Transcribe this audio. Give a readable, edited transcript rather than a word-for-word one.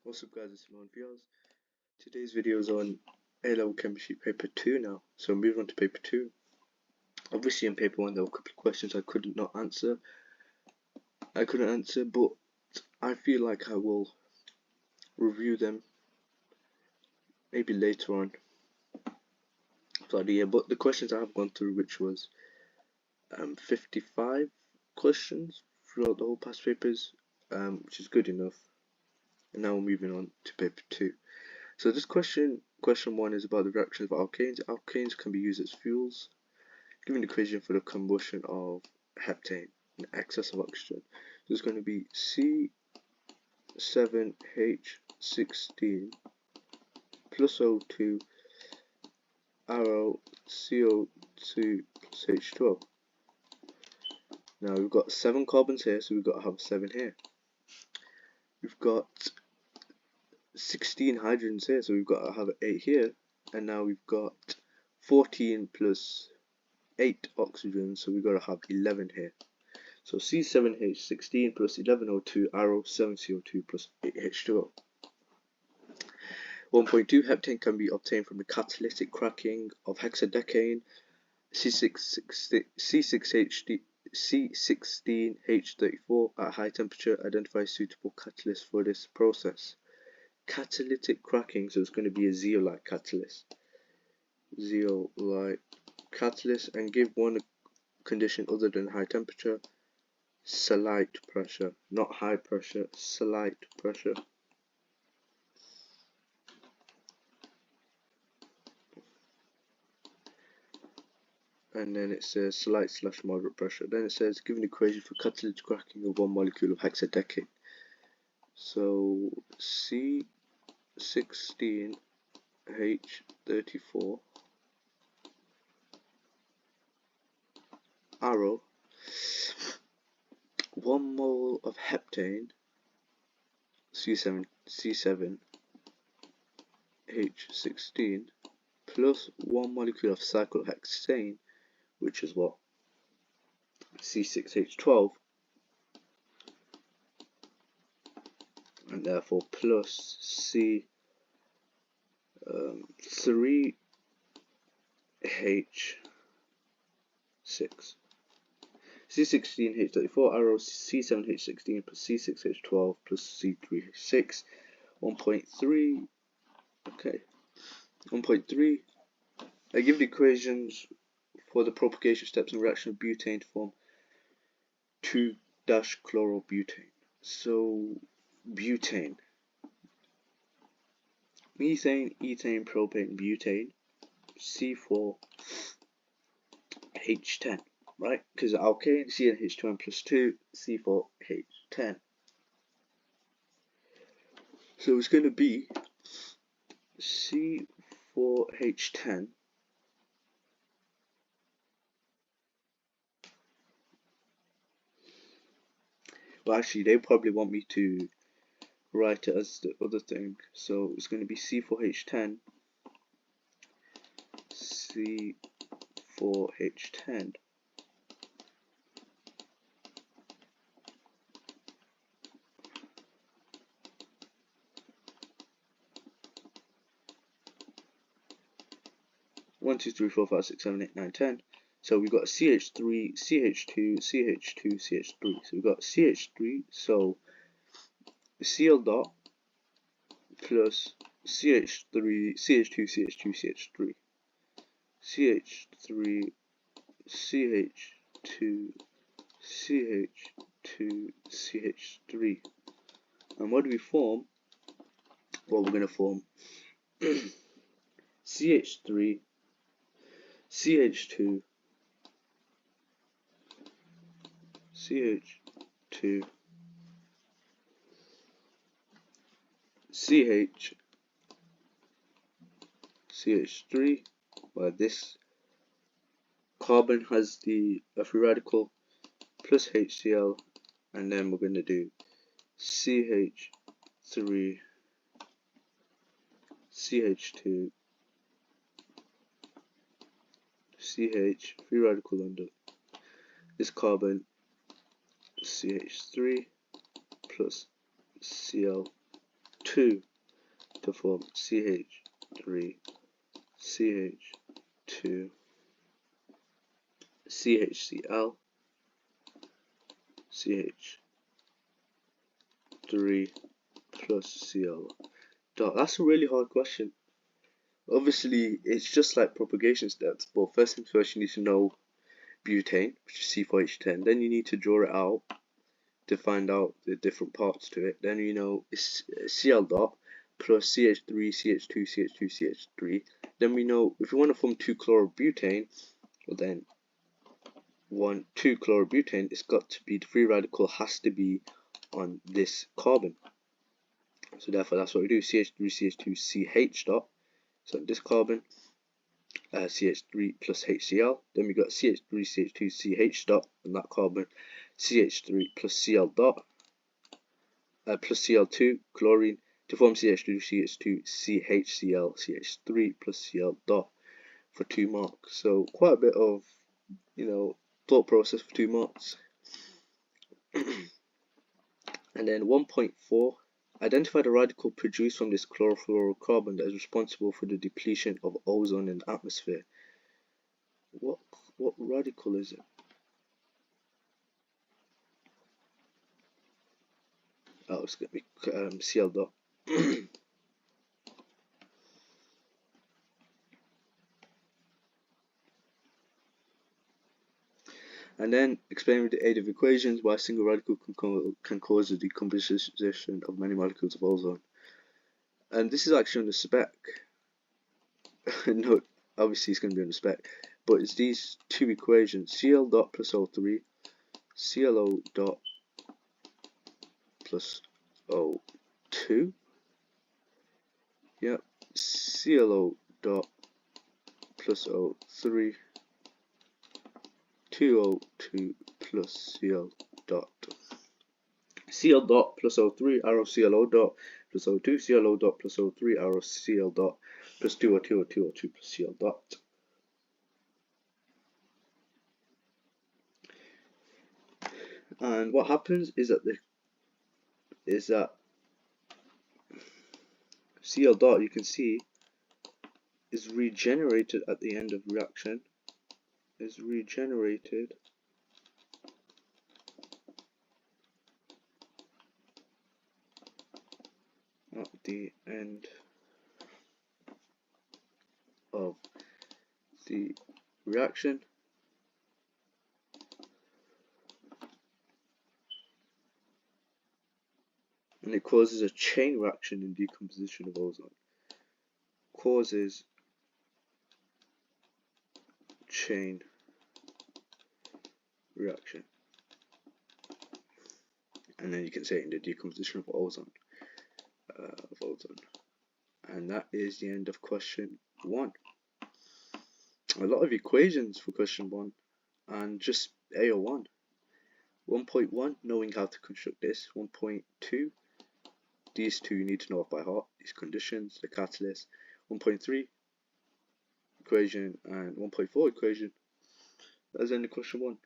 What's up guys, it's Simon Fios. Today's video is on A-Level Chemistry Paper 2 now. So moving on to Paper 2. Obviously in Paper 1 there were a couple of questions I couldn't answer, but I feel like I will review them maybe later on throughout the year. But the questions I have gone through, which was 55 questions throughout the whole past papers, which is good enough. And now we're moving on to Paper 2. So this question 1 is about the reactions of alkanes. Alkanes can be used as fuels. Given the equation for the combustion of heptane in excess of oxygen, there's going to be C7H16 plus O2 arrow CO2 plus H12. Now we've got 7 carbons here, so we've got to have 7 here. We've got 16 hydrogens here, so we've got to have 8 here. And now we've got 14 plus 8 oxygen, so we've got to have 11 here. So C7H16 plus 11O2 arrow 7CO2 plus 8H2O. 1.2 heptane can be obtained from the catalytic cracking of hexadecane C16H34 at high temperature. Identify suitable catalyst for this process. Catalytic cracking, so it's going to be a zeolite catalyst. Zeolite catalyst, and give one condition other than high temperature. Slight pressure, not high pressure, slight pressure. And then it says slight/moderate pressure. Then it says give an equation for catalytic cracking of one molecule of hexadecane. So C16H34 arrow 1 mole of heptane C7H16 plus 1 molecule of cyclohexane, which is what? C6H12, and therefore plus C3H6. C16H34 arrow C7H16 plus C6H12 plus C3H6. 1.3. Okay. 1.3. I give the equations for the propagation steps in reaction of butane to form 2-chlorobutane. So butane, methane, ethane, propane, butane, C4H10, right? Because alkane, CnH2n plus 2, C4H10. So it's going to be C4H10 well, actually they probably want me to write it as the other thing, so it's going to be C4H10 C4H10 1, 2, 3, 4, 5, 6, 7, 8, 9, 10. So we've got CH3, CH2, CH2, CH3. So we've got CH3, so Cl dot plus CH3, CH2, CH2, CH3. CH3, CH2, CH2, CH3. And what do we form? Well, we're going to form CH3, CH2, CH2, CH, CH3, where this carbon has the free radical plus HCl, and then we're going to do CH3, CH2, CH, free radical under this carbon, CH3 plus Cl2. 2 to form CH3, CH2, CHCl, CH3 plus Cl dot. That's a really hard question. Obviously, it's just like propagation steps, but first things first, you need to know butane, which is C4H10. Then you need to draw it out to find out the different parts to it. Then you know it's Cl dot plus CH3, CH2, CH2, CH3. Then we know if we want to form 2-chlorobutane, well then 2-chlorobutane, it's got to be, the free radical has to be on this carbon. So therefore that's what we do, CH3, CH2, CH dot. So this carbon, CH3 plus HCl. Then we got CH3, CH2, CH dot, and that carbon, CH3 plus Cl dot, plus Cl2, chlorine, to form CH3, CH2, CHCl, CH3 plus Cl dot for 2 marks. So quite a bit of, thought process for 2 marks. And then 1.4, identify the radical produced from this chlorofluorocarbon that is responsible for the depletion of ozone in the atmosphere. What radical is it? Oh, it's going to be Cl dot. And then explain with the aid of equations why a single radical can cause the decomposition of many molecules of ozone. And this is actually on the spec. No, obviously it's going to be on the spec, but it's these 2 equations: Cl dot plus O3, ClO dot plus O2. Yep, ClO dot plus O3, 2O2 plus Cl dot. Cl dot plus O3, arrow ClO dot plus O2, ClO dot plus O3, arrow Cl dot plus 2O2, O2, O2 plus Cl dot. And what happens is that Cl dot, you can see, is regenerated at the end of reaction. Is regenerated at the end of the reaction. And it causes a chain reaction in decomposition of ozone. Causes chain reaction. And then you can say in the decomposition of ozone. And that is the end of question 1. A lot of equations for question 1 and just AO1. 1.1, knowing how to construct this. 1.2, these 2 you need to know off by heart, these conditions, the catalyst. 1.3 equation and 1.4 equation. That's the end of question 1.